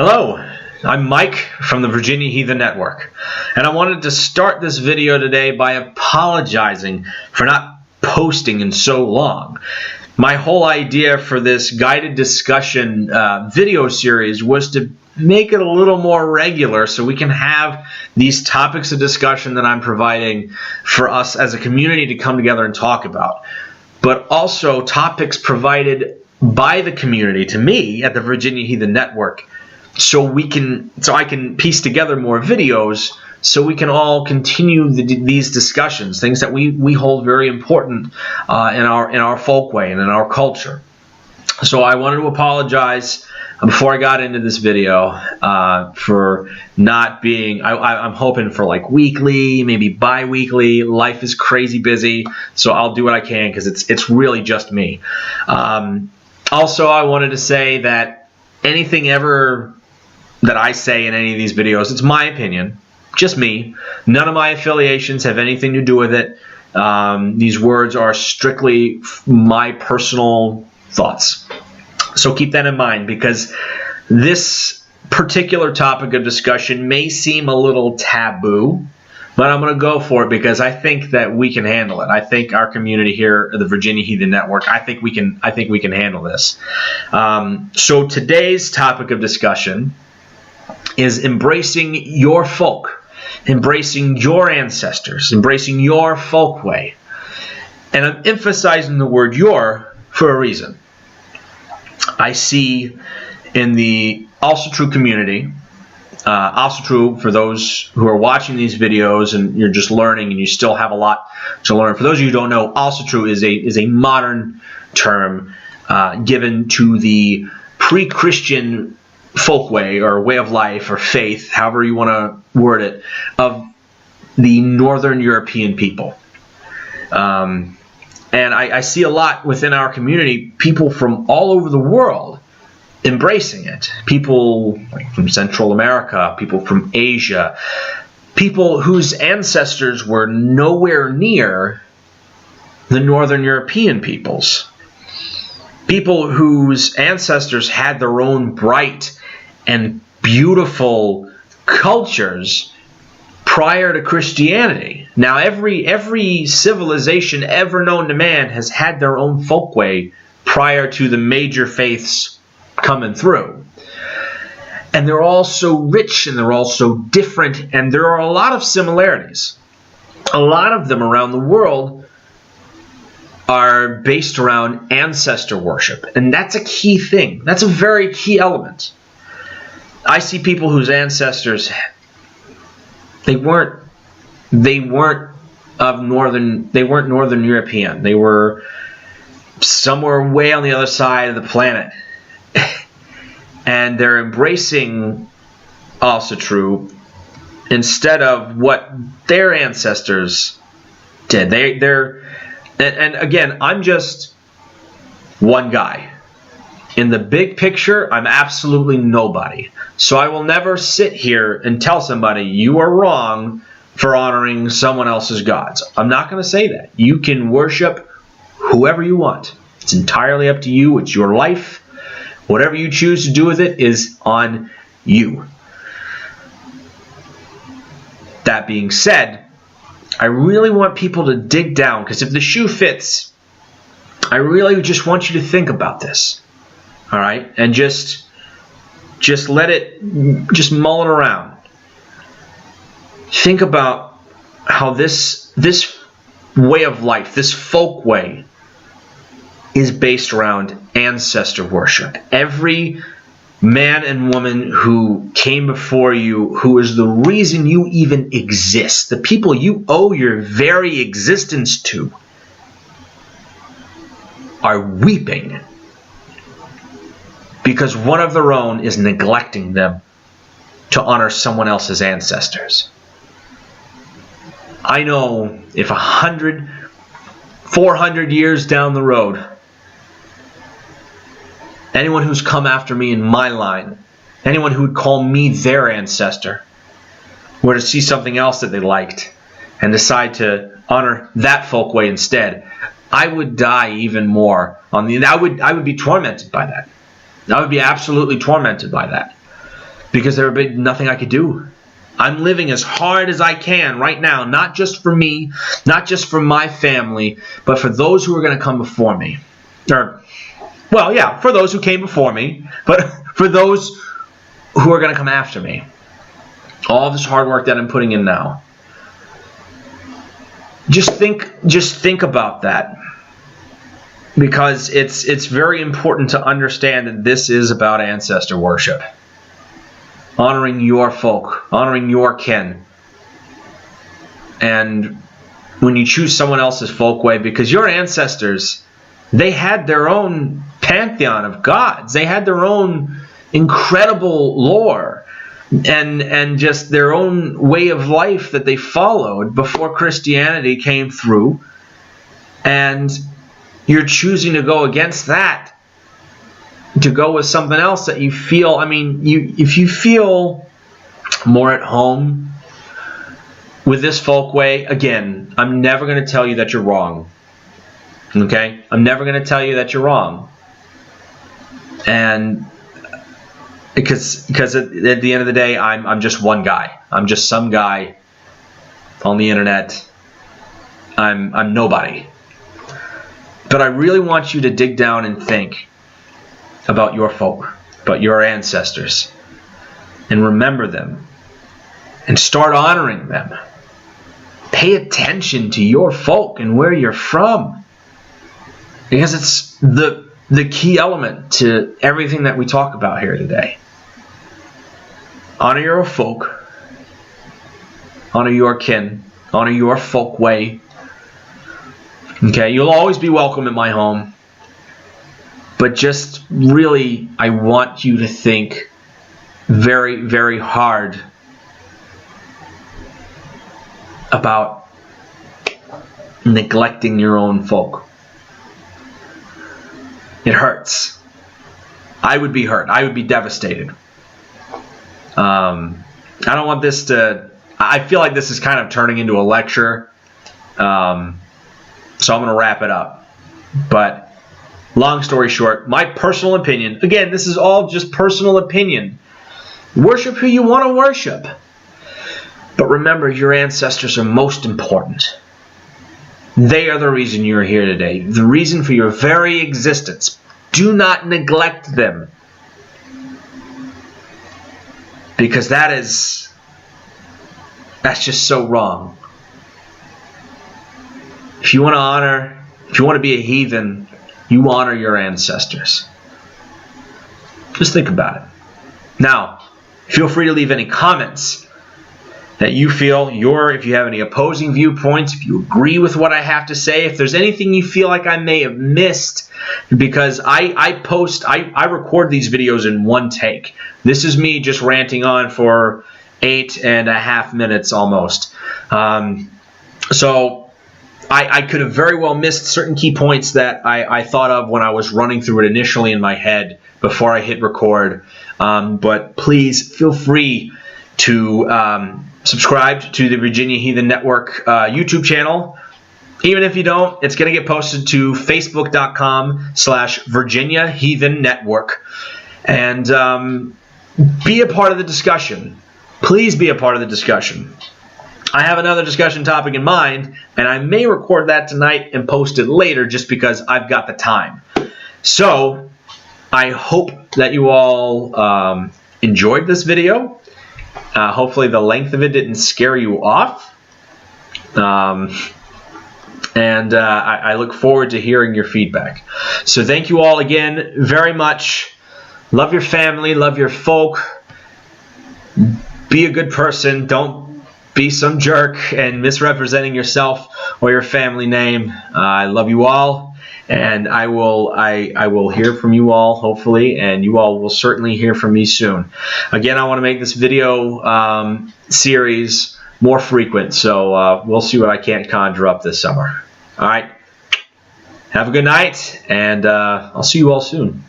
Hello, I'm Mike from the Virginia Heathen Network, and I wanted to start this video today by apologizing for not posting in so long. My whole idea for this guided discussion video series was to make it a little more regular so we can have these topics of discussion that I'm providing for us as a community to come together and talk about, but also topics provided by the community to me at the Virginia Heathen Network, so I can piece together more videos so we can all continue these discussions, things that we hold very important in our folkway and in our culture. So I wanted to apologize before I got into this video for not being, I'm hoping for like weekly, maybe bi-weekly. Life is crazy busy, so I'll do what I can because it's really just me. Also, I wanted to say that anything ever that I say in any of these videos, it's my opinion, just me. None of my affiliations have anything to do with it. These words are strictly my personal thoughts. So keep that in mind, because this particular topic of discussion may seem a little taboo, but I'm going to go for it because I think that we can handle it. I think our community here at the Virginia Heathen Network, I think we can handle this. So today's topic of discussion is embracing your folk, embracing your ancestors, embracing your folkway. And I'm emphasizing the word "your" for a reason. I see in the Also True community, Also True, for those who are watching these videos and you're just learning and you still have a lot to learn. For those of you who don't know, Also True is a modern term given to the pre-Christian folkway or way of life or faith, however you want to word it, of the Northern European people. And I see a lot within our community, people from all over the world embracing it. People like from Central America, people from Asia, people whose ancestors were nowhere near the Northern European peoples. People whose ancestors had their own bright and beautiful cultures prior to Christianity. Now, every civilization ever known to man has had their own folkway prior to the major faiths coming through. And they're all so rich and they're all so different, and there are a lot of similarities. A lot of them around the world are based around ancestor worship, and that's a key thing. That's a very key element. I see people whose ancestors, they weren't Northern European. They were somewhere way on the other side of the planet. And they're embracing Also True instead of what their ancestors did. And again, I'm just one guy. In the big picture, I'm absolutely nobody. So I will never sit here and tell somebody you are wrong for honoring someone else's gods. I'm not going to say that. You can worship whoever you want. It's entirely up to you. It's your life. Whatever you choose to do with it is on you. That being said, I really want people to dig down, because if the shoe fits, I really just want you to think about this. All right? And just let it, just mull it around. Think about how this way of life, this folk way, is based around ancestor worship. Every man and woman who came before you, who is the reason you even exist, the people you owe your very existence to, are weeping because one of their own is neglecting them to honor someone else's ancestors. I know if 100, 400 years down the road, anyone who's come after me in my line, anyone who would call me their ancestor, were to see something else that they liked and decide to honor that folkway instead, I would die even more. I would be tormented by that. I would be absolutely tormented by that. because there would be nothing I could do. I'm living as hard as I can right now, not just for me, not just for my family, but for those who are going to come before me. Or, well, yeah, for those who came before me, but for those who are going to come after me. All this hard work that I'm putting in now. Just think about that. Because it's very important to understand that this is about ancestor worship. Honoring your folk, honoring your kin. And when you choose someone else's folkway, because your ancestors, they had their own pantheon of gods. They had their own incredible lore and just their own way of life that they followed before Christianity came through. And you're choosing to go against that, to go with something else that you feel, I mean, if you feel more at home with this folkway, again, I'm never going to tell you that you're wrong. Okay? I'm never going to tell you that you're wrong. And because at the end of the day, I'm just one guy. I'm just some guy on the internet. I'm nobody. But I really want you to dig down and think about your folk, about your ancestors, and remember them, and start honoring them. Pay attention to your folk and where you're from, because it's the key element to everything that we talk about here today. Honor your folk, honor your kin, honor your folk way. Okay, you'll always be welcome in my home. But just really, I want you to think very, very hard about neglecting your own folk. It hurts. I would be hurt. I would be devastated. I don't want this to... I feel like this is kind of turning into a lecture. So I'm going to wrap it up. But long story short, my personal opinion, again, this is all just personal opinion. Worship who you want to worship. But remember, your ancestors are most important. They are the reason you're here today. The reason for your very existence. Do not neglect them. Because that's just so wrong. If you want to honor, if you want to be a heathen, you honor your ancestors. Just think about it. Now, feel free to leave any comments that you feel, if you have any opposing viewpoints, if you agree with what I have to say, if there's anything you feel like I may have missed, because I record these videos in one take. This is me just ranting on for 8.5 minutes almost. So I could have very well missed certain key points that I thought of when I was running through it initially in my head before I hit record. But please feel free to subscribe to the Virginia Heathen Network YouTube channel. Even if you don't, it's going to get posted to facebook.com/Virginia Heathen Network. And be a part of the discussion. Please be a part of the discussion. I have another discussion topic in mind, and I may record that tonight and post it later just because I've got the time. So, I hope that you all enjoyed this video. Hopefully the length of it didn't scare you off. And I look forward to hearing your feedback. So thank you all again very much. Love your family, love your folk. Be a good person. Don't be some jerk and misrepresenting yourself or your family name. I love you all, and I will hear from you all hopefully, and you all will certainly hear from me soon. Again, I want to make this video series more frequent, so we'll see what I can't conjure up this summer. All right, have a good night, and I'll see you all soon.